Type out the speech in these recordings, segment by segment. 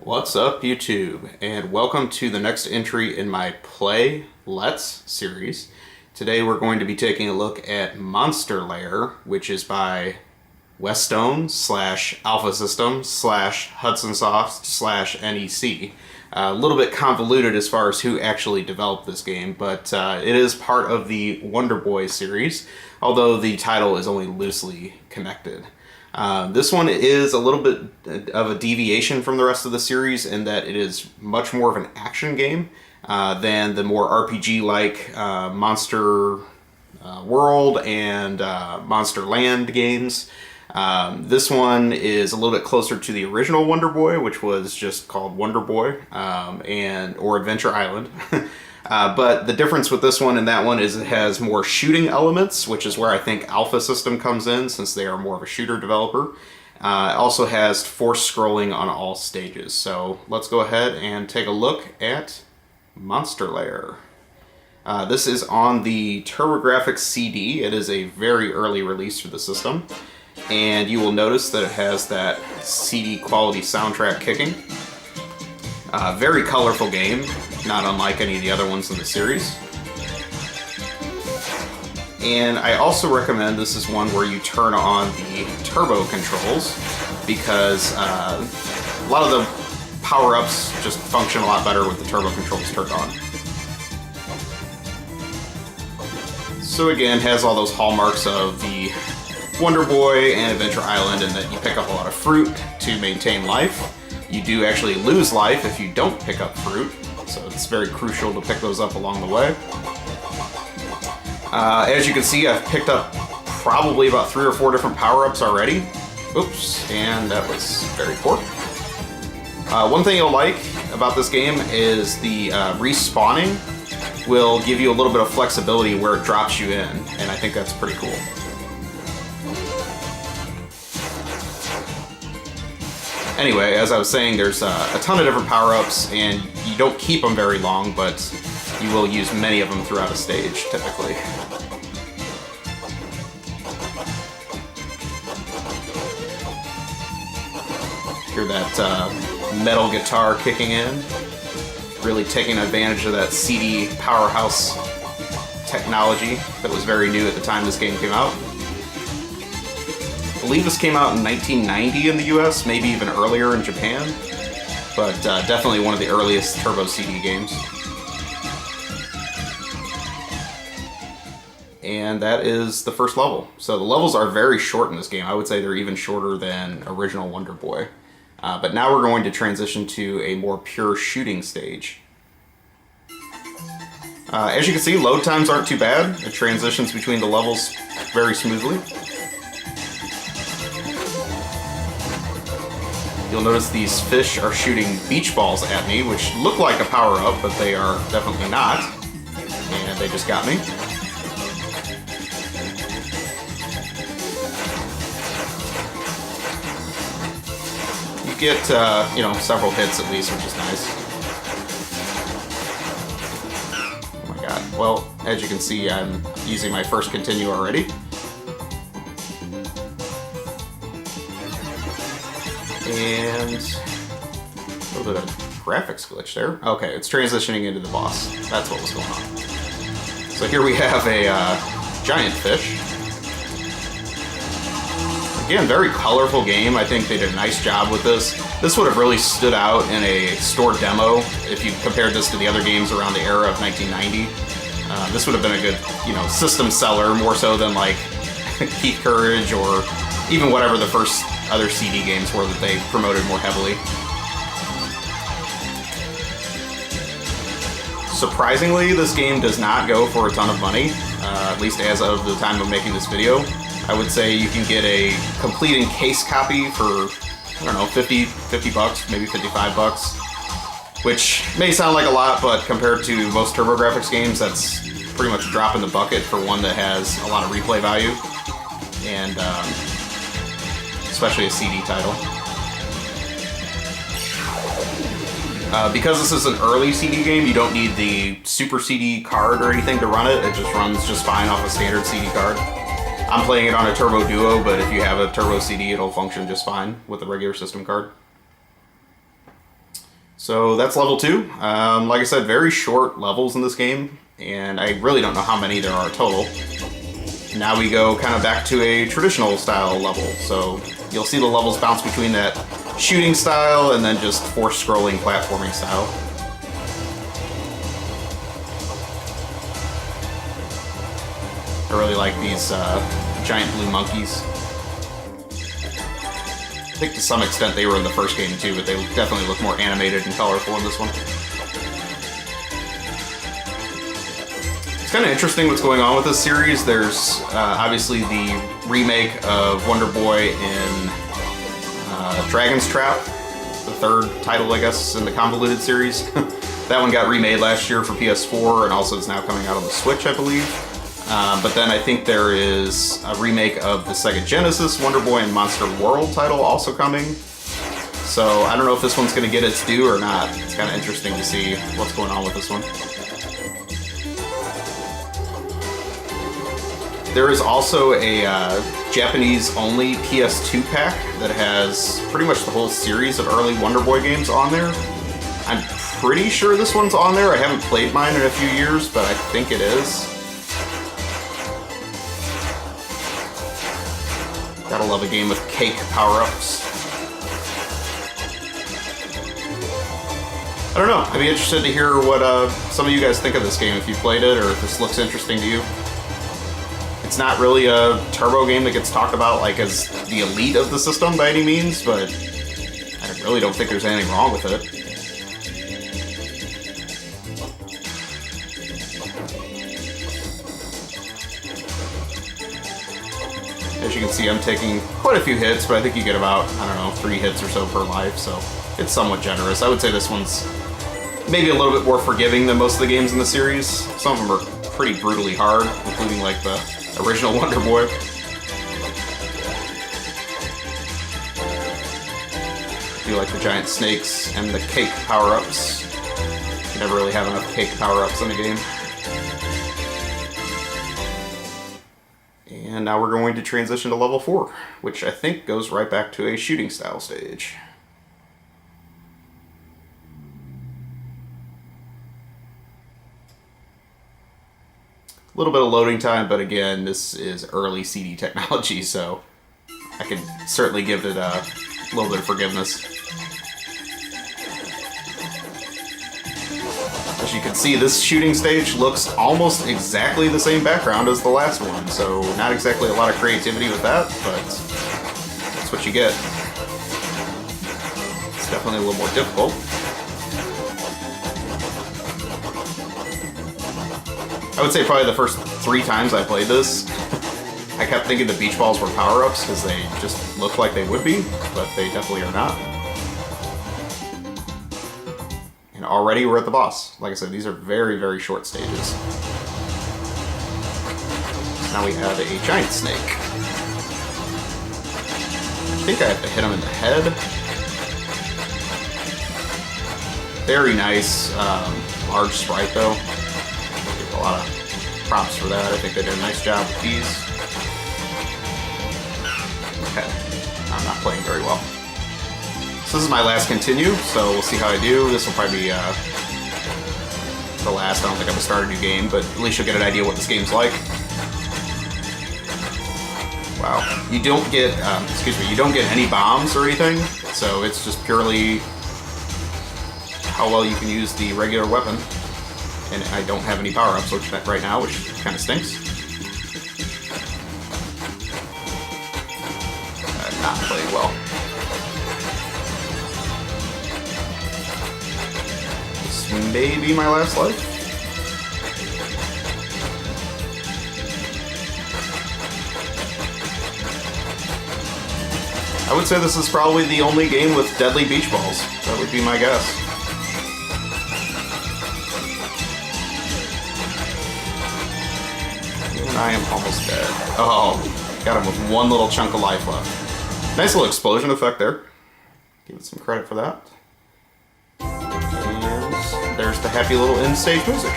What's up, YouTube, and welcome to the next entry in my Play Let's series. Today we're going to be taking a look at Monster Lair, which is by Westone / Alpha System / Hudson Soft / NEC. A little bit convoluted as far as who actually developed this game, but it is part of the Wonder Boy series, although the title is only loosely connected. This one is a little bit of a deviation from the rest of the series in that it is much more of an action game than the more RPG-like Monster World and Monster Land games. This one is a little bit closer to the original Wonder Boy, which was just called Wonder Boy or Adventure Island. But the difference with this one and that one is it has more shooting elements, which is where I think Alpha System comes in, since they are more of a shooter developer. It also has force scrolling on all stages. So let's go ahead and take a look at Monster Lair. This is on the TurboGrafx CD. It is a very early release for the system. And you will notice that it has that CD quality soundtrack kicking. Very colorful game, not unlike any of the other ones in the series. And I also recommend this is one where you turn on the turbo controls because a lot of the power-ups just function a lot better with the turbo controls turned on. So again, has all those hallmarks of the Wonder Boy and Adventure Island in that you pick up a lot of fruit to maintain life. You do actually lose life if you don't pick up fruit, so it's very crucial to pick those up along the way. As you can see, I've picked up probably about 3 or 4 different power-ups already. Oops, and that was very poor. One thing you'll like about this game is the respawning will give you a little bit of flexibility where it drops you in, and I think that's pretty cool. Anyway, as I was saying, there's a ton of different power-ups, and you don't keep them very long, but you will use many of them throughout a stage, typically. Hear that metal guitar kicking in, really taking advantage of that CD powerhouse technology that was very new at the time this game came out. I believe this came out in 1990 in the US, maybe even earlier in Japan, but definitely one of the earliest Turbo CD games. And that is the first level. So the levels are very short in this game. I would say they're even shorter than original Wonder Boy. But now we're going to transition to a more pure shooting stage. As you can see, load times aren't too bad. It transitions between the levels very smoothly. You'll notice these fish are shooting beach balls at me, which look like a power-up, but they are definitely not. And they just got me. You get, several hits at least, which is nice. Oh my god. Well, as you can see, I'm using my first continue already. And a little bit of graphics glitch there. Okay, it's transitioning into the boss. That's what was going on. So here we have a giant fish. Again, very colorful game. I think they did a nice job with this. This would have really stood out in a store demo if you compared this to the other games around the era of 1990. This would have been a good, system seller, more so than like Keith Courage or even whatever the first other CD games were that they promoted more heavily. Surprisingly, this game does not go for a ton of money, at least as of the time of making this video. I would say you can get a complete and case copy for, 50 bucks, maybe 55 bucks, which may sound like a lot, but compared to most TurboGrafx games, that's pretty much a drop in the bucket for one that has a lot of replay value, and especially a CD title. Because this is an early CD game, you don't need the Super CD card or anything to run it. It just runs just fine off a standard CD card. I'm playing it on a Turbo Duo, but if you have a Turbo CD, it'll function just fine with a regular system card. So that's level 2. Like I said, very short levels in this game, and I really don't know how many there are total. Now we go kind of back to a traditional style level, so you'll see the levels bounce between that shooting style and then just force scrolling platforming style. I really like these giant blue monkeys. I think to some extent they were in the first game too, but they definitely look more animated and colorful in this one. It's kind of interesting what's going on with this series. There's obviously the remake of Wonder Boy in Dragon's Trap, the third title, I guess, in the convoluted series. That one got remade last year for PS4 and also is now coming out on the Switch, I believe. But then I think there is a remake of the Sega Genesis Wonder Boy and Monster World title also coming. So I don't know if this one's going to get its due or not. It's kind of interesting to see what's going on with this one. There is also a Japanese-only PS2 pack that has pretty much the whole series of early Wonder Boy games on there. I'm pretty sure this one's on there. I haven't played mine in a few years, but I think it is. Gotta love a game with cake power-ups. I don't know. I'd be interested to hear what some of you guys think of this game if you played it or if this looks interesting to you. It's not really a turbo game that gets talked about like as the elite of the system by any means, but I really don't think there's anything wrong with it. As you can see, I'm taking quite a few hits, but I think you get about, I don't know, 3 hits or so per life, so it's somewhat generous. I would say this one's maybe a little bit more forgiving than most of the games in the series. Some of them are pretty brutally hard, including like the original Wonder Boy. I do like the giant snakes and the cake power-ups. You never really have enough cake power-ups in a game. And now we're going to transition to level 4, which I think goes right back to a shooting style stage. A little bit of loading time, but again, this is early CD technology, so I can certainly give it a little bit of forgiveness. As you can see, this shooting stage looks almost exactly the same background as the last one, so not exactly a lot of creativity with that, but that's what you get. It's definitely a little more difficult. I would say probably the first 3 times I played this, I kept thinking the beach balls were power-ups because they just look like they would be, but they definitely are not. And already we're at the boss. Like I said, these are very, very short stages. Now we have a giant snake. I think I have to hit him in the head. Very nice, large sprite though. Give a lot of props for that. I think they did a nice job with these. Okay, I'm not playing very well. So this is my last continue, so we'll see how I do. This will probably be the last. I don't think I'm gonna start a new game, but at least you'll get an idea what this game's like. Wow, you don't get, you don't get any bombs or anything, so it's just purely how well you can use the regular weapon. And I don't have any power-ups right now, which kind of stinks. I'm not playing well. This may be my last life. I would say this is probably the only game with deadly beach balls. That would be my guess. And I am almost dead. Oh, got him with one little chunk of life left. Nice little explosion effect there. Give it some credit for that. And there's the happy little end stage music.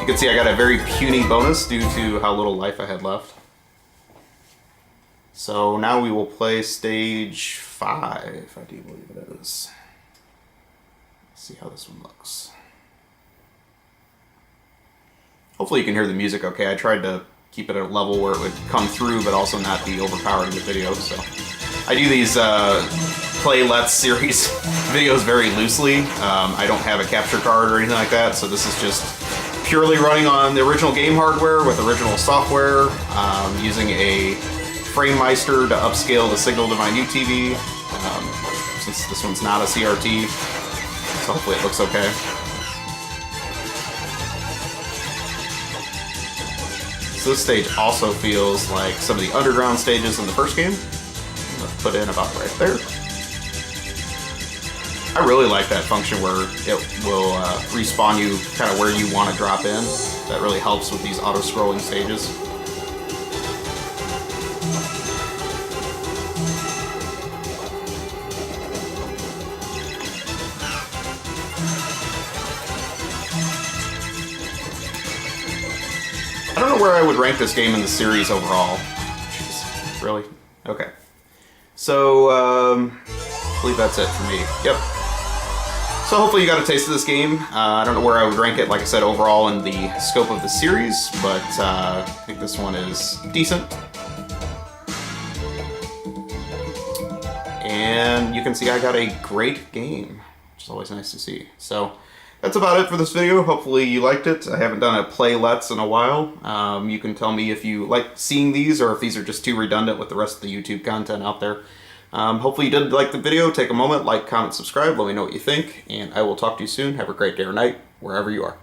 You can see I got a very puny bonus due to how little life I had left. So now we will play stage 5, I do believe it is. see how this one looks. Hopefully you can hear the music okay. I tried to keep it at a level where it would come through but also not be overpowering the video. So I do these Play Let's series videos very loosely. I don't have a capture card or anything like that, so this is just purely running on the original game hardware with original software, using a FrameMeister to upscale the signal to my new TV, since this one's not a CRT, so hopefully it looks okay. So this stage also feels like some of the underground stages in the first game. I'm gonna put in about right there. I really like that function where it will respawn you kind of where you want to drop in. That really helps with these auto-scrolling stages. I don't know where I would rank this game in the series overall. Jeez, really? Okay. So, I believe that's it for me. Yep. So hopefully you got a taste of this game. I don't know where I would rank it, like I said, overall in the scope of the series, but I think this one is decent. And you can see I got a great game, which is always nice to see. So that's about it for this video. Hopefully you liked it. I haven't done a Play Let's in a while. You can tell me if you like seeing these or if these are just too redundant with the rest of the YouTube content out there. Hopefully you did like the video. Take a moment, like, comment, subscribe. Let me know what you think, and I will talk to you soon. Have a great day or night, wherever you are.